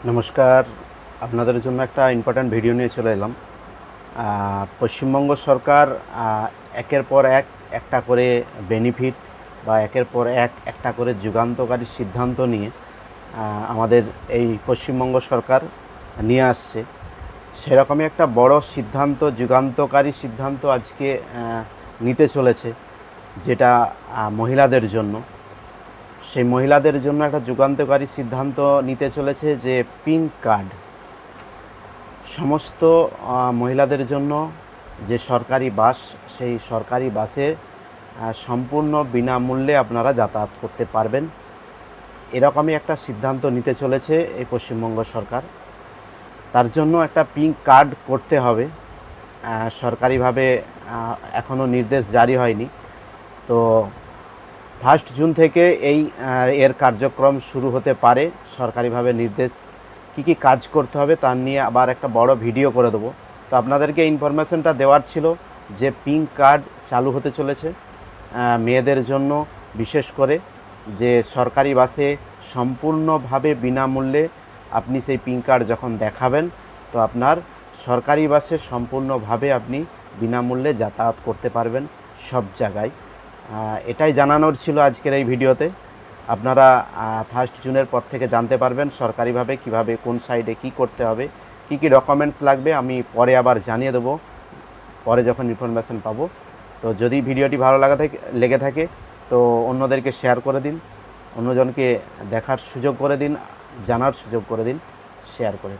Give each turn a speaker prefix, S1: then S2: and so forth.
S1: নমস্কার, আপনাদের জন্য একটা ইম্পর্ট্যান্ট ভিডিও নিয়ে চলে এলাম। পশ্চিমবঙ্গ সরকার একের পর এক একটা করে বেনিফিট বা একের পর এক একটা করে যুগান্তকারী সিদ্ধান্ত নিয়ে আমাদের এই পশ্চিমবঙ্গ সরকার নিয়ে আসছে। সেরকমই একটা বড় সিদ্ধান্ত, যুগান্তকারী সিদ্ধান্ত আজকে নিতে চলেছে, যেটা মহিলাদের জন্য। সেই মহিলাদের জন্য একটা যুগান্তকারী সিদ্ধান্ত নিতে চলেছে যে পিঙ্ক কার্ড সমস্ত মহিলাদের জন্য, যে সরকারি বাস, সেই সরকারি বাসে সম্পূর্ণ বিনামূল্যে আপনারা যাতায়াত করতে পারবেন। এরকমই একটা সিদ্ধান্ত নিতে চলেছে এই পশ্চিমবঙ্গ সরকার। তার জন্য একটা পিঙ্ক কার্ড করতে হবে। সরকারিভাবে এখনও নির্দেশ জারি হয়নি। তো 1 জুন থেকে এর কার্যক্রম শুরু হতে পারে। সরকারিভাবে নির্দেশ কী কী কাজ করতে হবে তার নিয়ে আবার একটা বড় ভিডিও করে দেবো। তো আপনাদেরকে ইনফরমেশনটা দেওয়ার ছিল যে পিঙ্ক কার্ড চালু হতে চলেছে মেয়েদের জন্য, বিশেষ করে যে সরকারি বাসে সম্পূর্ণভাবে বিনামূল্যে আপনি সেই পিঙ্ক কার্ড যখন দেখাবেন, তো আপনার সরকারি বাসে সম্পূর্ণভাবে আপনি বিনামূল্যে যাতায়াত করতে পারবেন সব জায়গায়। এটাই জানানোর ছিল আজকের এই ভিডিওতে। আপনারা 1 জুনের পর থেকে জানতে পারবেন সরকারিভাবে কিভাবে, কোন সাইডে কি করতে হবে, কি কি ডকুমেন্টস লাগবে। আমি পরে আবার জানিয়ে দেবো, পরে যখন ইনফরমেশন পাবো। তো যদি ভিডিওটি ভালো লেগে থাকে তো অন্যদেরকে শেয়ার করে দিন, অন্যজনকে দেখার সুযোগ করে দিন, জানার সুযোগ করে দিন, শেয়ার করে।